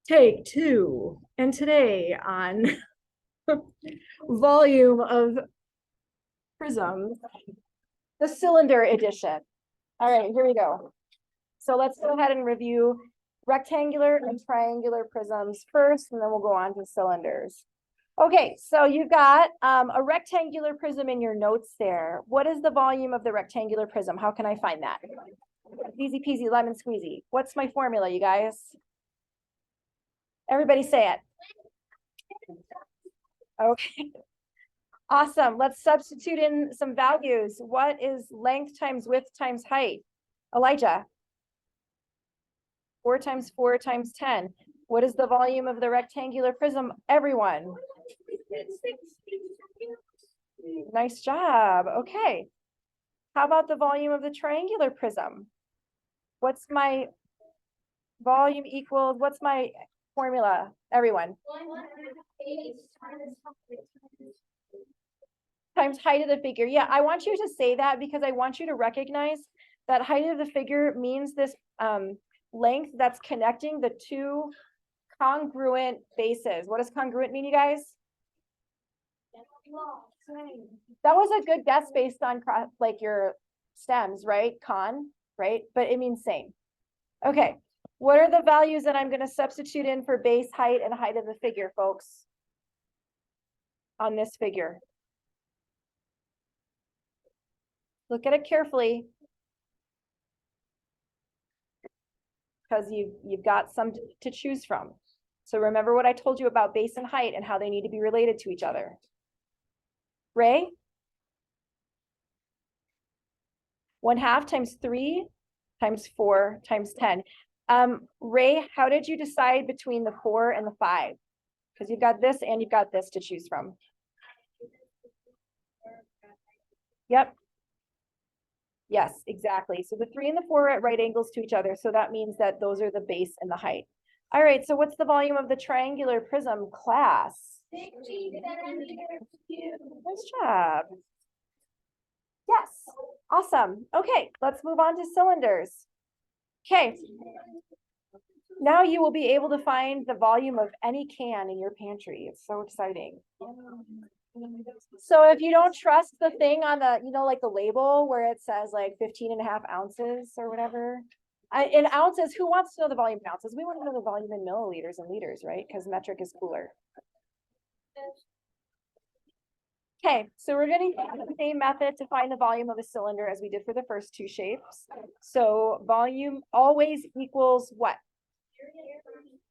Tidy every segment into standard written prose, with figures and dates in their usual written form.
Take two. And today on volume of prisms, the cylinder edition. All right, here we go. So let's go ahead and review rectangular and triangular prisms first, and then we'll go on to cylinders. Okay, so you've got a rectangular prism in your notes there. What is the volume of the rectangular prism? How can I find that? Easy peasy, lemon squeezy. What's my formula, you guys? Everybody say it. Okay. Awesome. Let's substitute in some values. What is length times width times height? Elijah. 4 times 4 times 10. What is the volume of the rectangular prism? Everyone. Nice job. Okay. How about the volume of the triangular prism? What's my volume equals, what's my formula? Everyone. Times height of the figure. Yeah, I want you to say that because I want you to recognize that height of the figure means this length that's connecting the two congruent bases. What does congruent mean, you guys? That was a good guess based on like your stems, right? Right? But it means same. Okay. What are the values that I'm going to substitute in for base height and height of the figure, folks? On this figure. Look at it carefully. Because you've got some to choose from. So remember what I told you about base and height and how they need to be related to each other. Ray? 1/2 times 3 times 4 times 10. Ray, how did you decide between the 4 and the 5? Because you've got this and you've got this to choose from. Yep. Yes, exactly. So the 3 and the 4 are at right angles to each other. So that means that those are the base and the height. All right, so what's the volume of the triangular prism, class? 60 centimeters cubed. Nice job. Yes, awesome. Okay, let's move on to cylinders. Okay. Now you will be able to find the volume of any can in your pantry. It's so exciting. So if you don't trust the thing on the, like the label where it says like 15.5 ounces or whatever, in ounces, who wants to know the volume in ounces? We want to know the volume in milliliters and liters, right? Because metric is cooler. Okay, so we're going to use the same method to find the volume of a cylinder as we did for the first two shapes. So volume always equals what?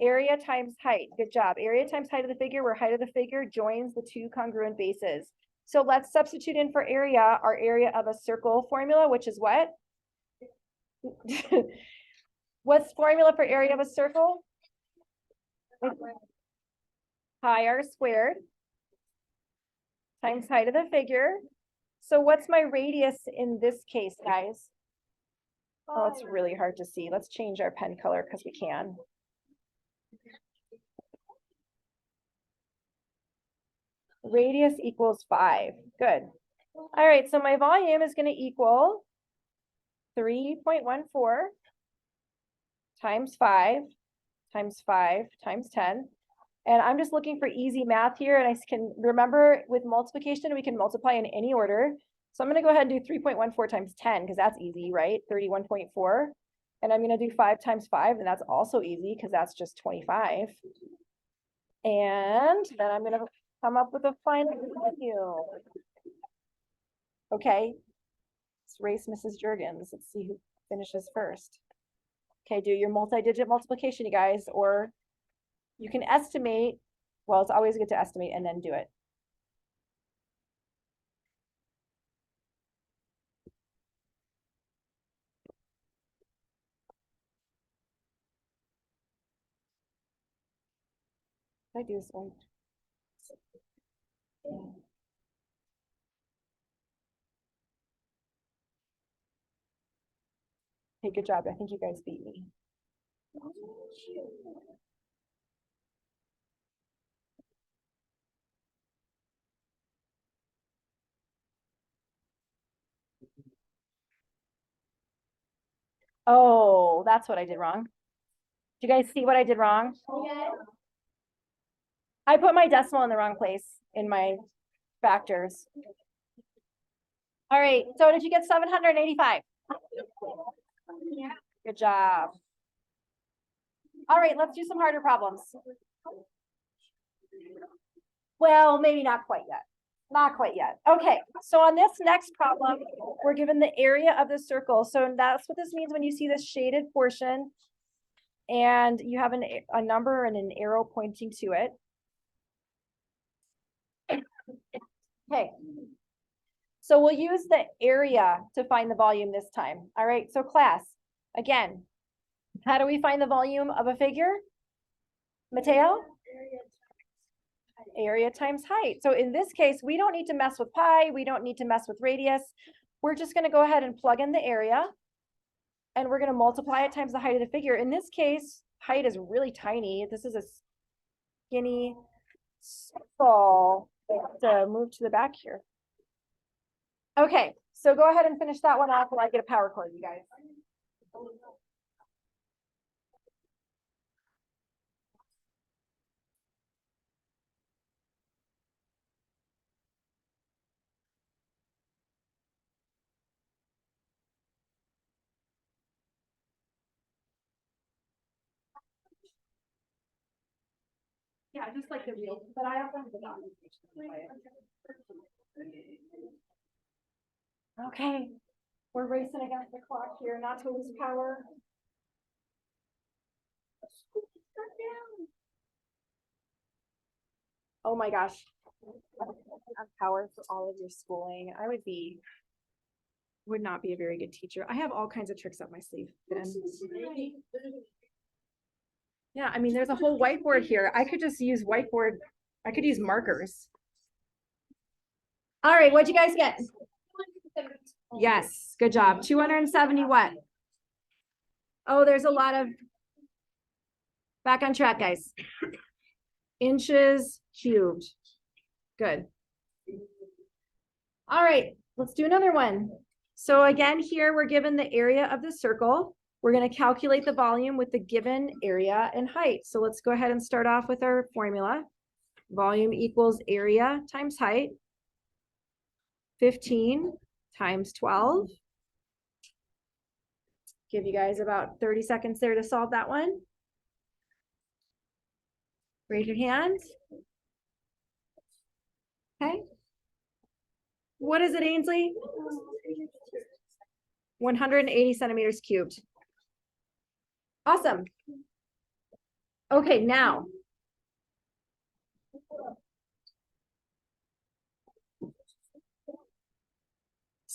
Area times height. Good job. Area times height of the figure, where height of the figure joins the two congruent bases. So let's substitute in for area our area of a circle formula, which is what? What's formula for area of a circle? Pi r squared times height of the figure. So what's my radius in this case, guys? Oh, it's really hard to see. Let's change our pen color because we can. Radius equals 5. Good. All right, so my volume is going to equal 3.14 times 5 times 5 times 10. And I'm just looking for easy math here. And I can remember with multiplication, we can multiply in any order. So I'm going to go ahead and do 3.14 times 10 because that's easy, right? 31.4. And I'm going to do 5 times 5, and that's also easy because that's just 25. And then I'm going to come up with a final value. Okay. Let's race Mrs. Jurgens. Let's see who finishes first. Okay, do your multi-digit multiplication, you guys, or you can estimate. Well, it's always good to estimate and then do it. I do this one. Hey, good job. I think you guys beat me. Oh, that's what I did wrong. you guys see what I did wrong? I put my decimal in the wrong place in my factors. All right, so did you get 785? Good job. All right, let's do some harder problems. Well, maybe not quite yet. Not quite yet. Okay, so on this next problem, we're given the area of the circle. So that's what this means when you see this shaded portion and you have a number and an arrow pointing to it. Okay, so we'll use the area to find the volume this time. All right, so class, again, how do we find the volume of a figure? Mateo? Area times height. So in this case, we don't need to mess with pi. We don't need to mess with radius. We're just going to go ahead and plug in the area. And we're going to multiply it times the height of the figure. In this case, height is really tiny. This is a skinny circle. To move to the back here. Okay, so go ahead and finish that one off while I get a power cord, you guys. Yeah, just like the wheel, but I also have the documentation. Okay, we're racing against the clock here, not to lose power. Oh my gosh. Have power for all of your schooling. I would not be a very good teacher. I have all kinds of tricks up my sleeve. Yeah, I mean, there's a whole whiteboard here. I could just use whiteboard. I could use markers. All right, what'd you guys get? Yes, good job. 270 what? Oh, there's a lot of, back on track, guys. Inches cubed. Good. All right, let's do another one. So again, here we're given the area of the circle. We're going to calculate the volume with the given area and height. So let's go ahead and start off with our formula. Volume equals area times height. 15 times 12. Give you guys about 30 seconds there to solve that one. Raise your hand. Okay. What is it, Ainsley? 180 centimeters cubed. Awesome. Okay, now.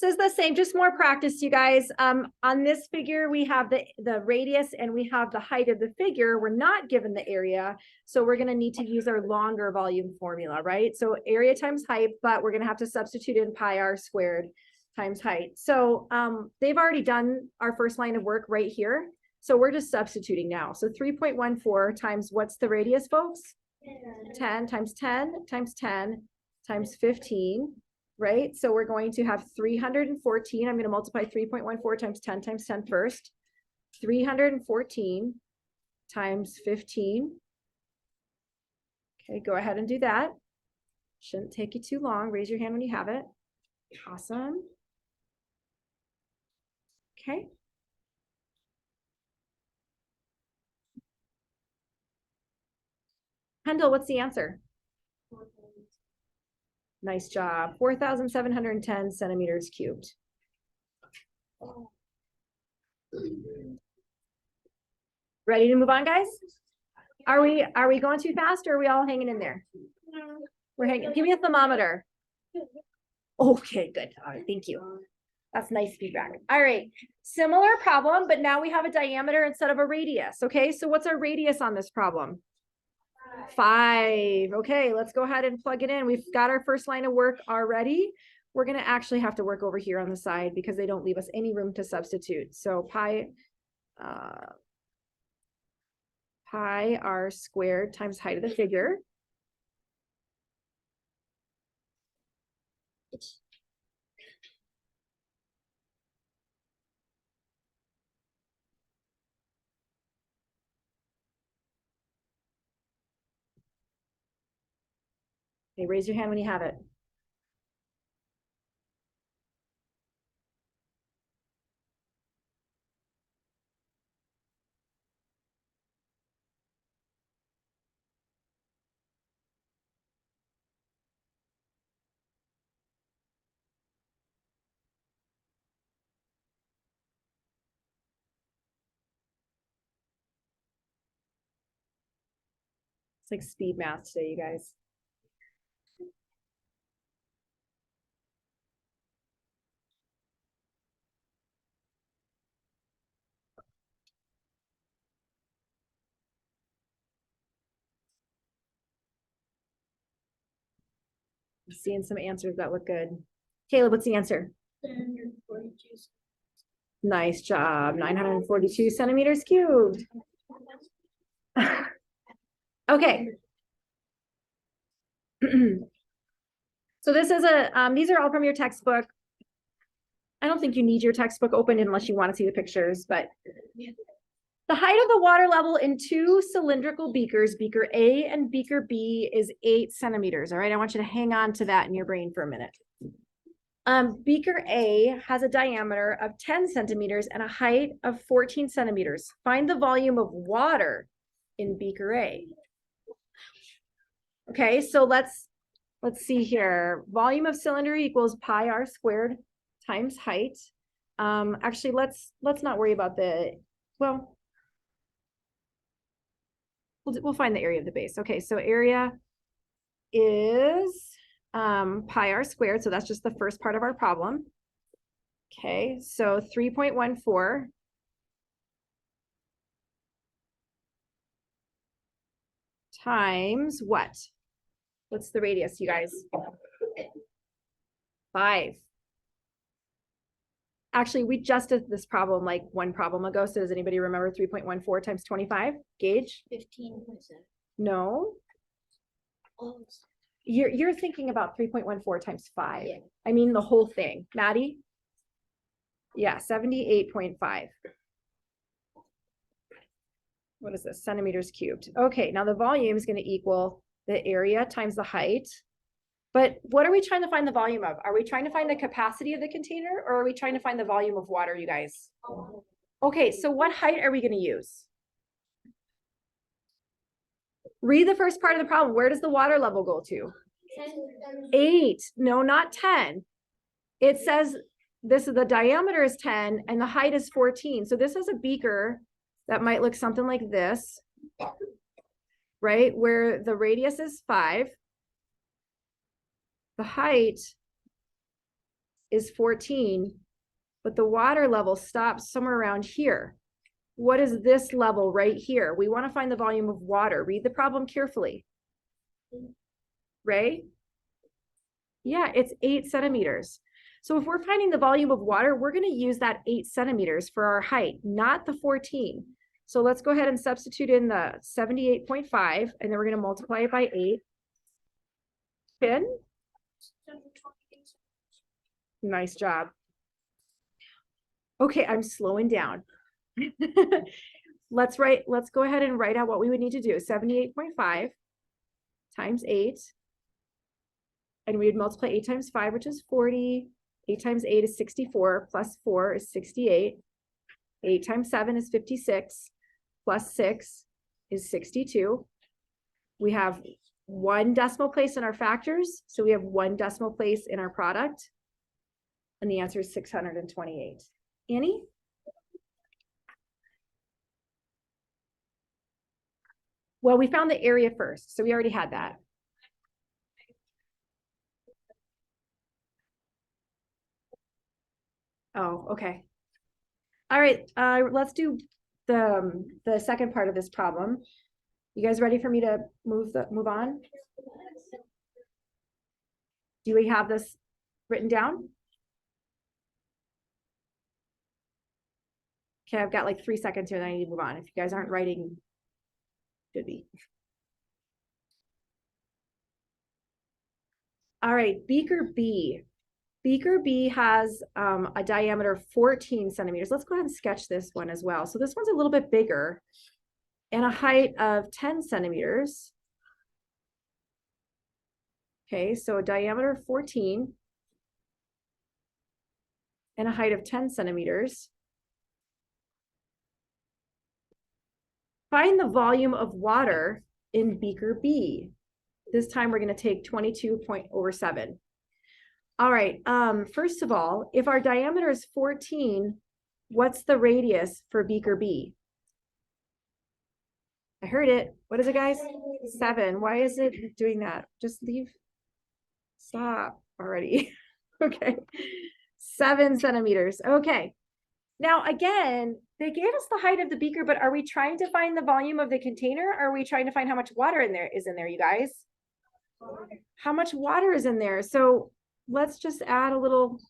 This is the same, just more practice, you guys. On this figure, we have the radius and we have the height of the figure. We're not given the area, so we're going to need to use our longer volume formula, right? So area times height, but we're going to have to substitute in pi r squared times height. So they've already done our first line of work right here. So we're just substituting now. So 3.14 times what's the radius, folks? 10 times 10 times 10 times 15. Right? So we're going to have 314. I'm going to multiply 3.14 times 10 times 10 first. 314 times 15. Okay, go ahead and do that. Shouldn't take you too long. Raise your hand when you have it. Awesome. Okay. Kendall, what's the answer? Nice job. 4,710 centimeters cubed. Ready to move on, guys? Are we going too fast or are we all hanging in there? We're hanging. Give me a thermometer. Okay, good. All right, thank you. That's nice feedback. All right, similar problem, but now we have a diameter instead of a radius. Okay, so what's our radius on this problem? 5. Okay, let's go ahead and plug it in. We've got our first line of work already. We're going to actually have to work over here on the side because they don't leave us any room to substitute. So pi r squared times height of the figure. Okay, raise your hand when you have it. It's like speed math today, you guys. I'm seeing some answers that look good. Caleb, what's the answer? 942. Nice job. 942 centimeters cubed. Okay. So this is these are all from your textbook. I don't think you need your textbook open unless you want to see the pictures, but the height of the water level in two cylindrical beakers, beaker A and beaker B, is 8 centimeters. All right, I want you to hang on to that in your brain for a minute. Beaker A has a diameter of 10 centimeters and a height of 14 centimeters. Find the volume of water in beaker A. Okay, so let's see here. Volume of cylinder equals pi r squared times height. Actually, let's not worry about well, we'll find the area of the base. Okay, so area is pi r squared, so that's just the first part of our problem. Okay, so 3.14 times what? What's the radius, you guys? 5. Actually, we just did this problem like one problem ago. So does anybody remember 3.14 times 25? Gage? 15. No. Oh, You're thinking about 3.14 times 5. Yeah. I mean the whole thing. Maddie? Yeah, 78.5. What is this? Centimeters cubed. Okay, now the volume is going to equal the area times the height. But what are we trying to find the volume of? Are we trying to find the capacity of the container, or are we trying to find the volume of water, you guys? Okay, so what height are we going to use? Read the first part of the problem. Where does the water level go to? 8. No, not 10. It says the diameter is 10 and the height is 14. So this is a beaker that might look something like this, right? Where the radius is 5. The height is 14, but the water level stops somewhere around here. What is this level right here? We want to find the volume of water. Read the problem carefully. Right? Yeah, it's 8 centimeters. So if we're finding the volume of water, we're going to use that 8 centimeters for our height, not the 14. So let's go ahead and substitute in the 78.5, and then we're going to multiply it by 8. Finn? Nice job. Okay, I'm slowing down. Let's go ahead and write out what we would need to do. 78.5 times 8. And we would multiply 8 times 5, which is 40. 8 times 8 is 64, plus 4 is 68. 8 times 7 is 56, plus 6 is 62. We have 1 decimal place in our factors, so we have 1 decimal place in our product. And the answer is 628. Annie? Well, we found the area first, so we already had that. Oh, okay. All right, let's do the second part of this problem. You guys ready for me to move on? Do we have this written down? Okay, I've got like 3 seconds here, then I need to move on. If you guys aren't writing, should be. All right, beaker B. Beaker B has a diameter of 14 centimeters. Let's go ahead and sketch this one as well. So this one's a little bit bigger and a height of 10 centimeters. Okay, so a diameter of 14 and a height of 10 centimeters. Find the volume of water in beaker B. This time we're going to take 22.7. All right, first of all, if our diameter is 14, what's the radius for beaker B? I heard it. What is it, guys? 7. Why is it doing that? Just leave. Stop already. Okay. 7 centimeters. Okay. Now, again, they gave us the height of the beaker, but are we trying to find the volume of the container? Or are we trying to find how much water is in there, you guys? How much water is in there? So let's just add a little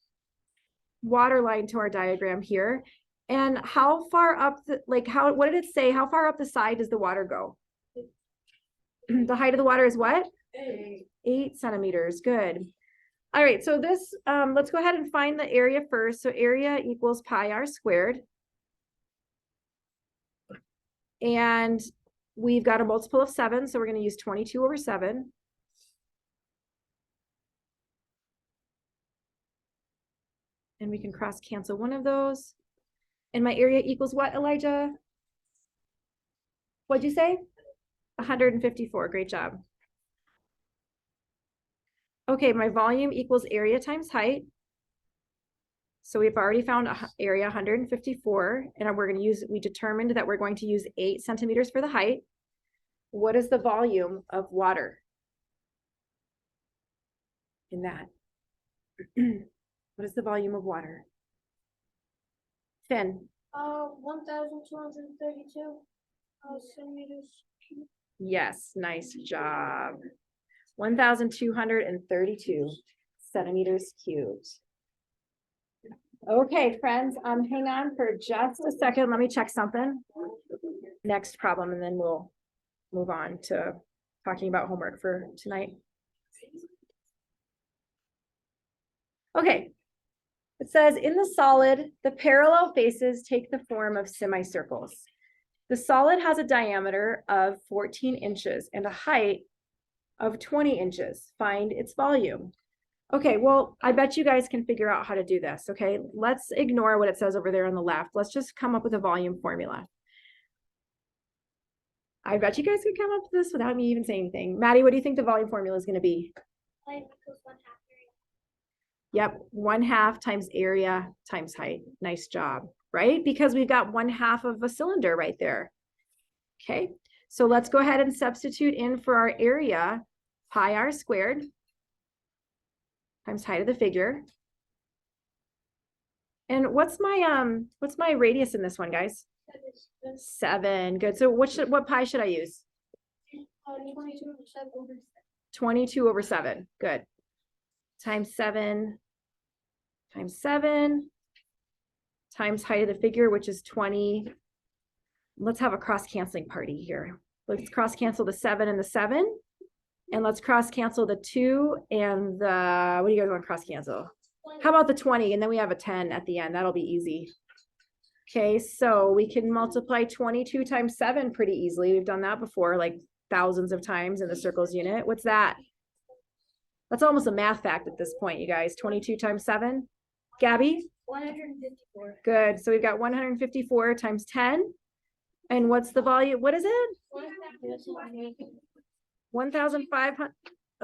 water line to our diagram here. And how far up what did it say? How far up the side does the water go? The height of the water is what? 8 centimeters. Good. All right, so this, let's go ahead and find the area first. So area equals pi r squared. And we've got a multiple of 7, so we're going to use 22 over 7. And we can cross cancel one of those. And my area equals what, Elijah? What'd you say? 154. Great job. Okay, my volume equals area times height. So we've already found area 154, and we're going to use, we determined that we're going to use 8 centimeters for the height. What is the volume of water in that? What is the volume of water? Finn? 1,232 centimeters. Yes, nice job. 1,232 centimeters cubed. Okay, friends, hang on for just a second. Let me check something. Next problem, and then we'll move on to talking about homework for tonight. Okay. It says in the solid, the parallel faces take the form of semicircles. The solid has a diameter of 14 inches and a height of 20 inches. Find its volume. Okay, well, I bet you guys can figure out how to do this, okay? Let's ignore what it says over there on the left. Let's just come up with a volume formula. I bet you guys could come up with this without me even saying anything. Maddie, what do you think the volume formula is going to be? Yep, 1/2 times area times height. Nice job, right? Because we've got 1/2 of a cylinder right there. Okay, so let's go ahead and substitute in for our area, pi r squared times height of the figure. And what's my radius in this one, guys? 7. Good. So what pi should I use? 22 over 7. Good. Times 7 times 7 times height of the figure, which is 20. Let's have a cross canceling party here. Let's cross cancel the 7 and the 7. And let's cross cancel the 2 and the, what do you guys want to cross cancel? How about the 20? And then we have a 10 at the end. That'll be easy. Okay, so we can multiply 22 times 7 pretty easily. We've done that before, like thousands of times in the circles unit. What's that? That's almost a math fact at this point, you guys. 22 times 7. Gabby? 154. Good. So we've got 154 times 10. And what's the volume? What is it? 1,500.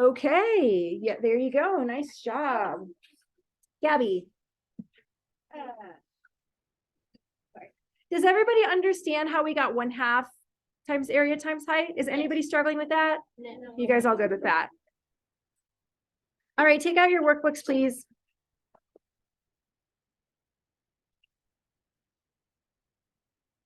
Okay. Yeah, there you go. Nice job. Gabby. Does everybody understand how we got 1/2 times area times height? Is anybody struggling with that? You guys all good with that? All right, take out your workbooks, please.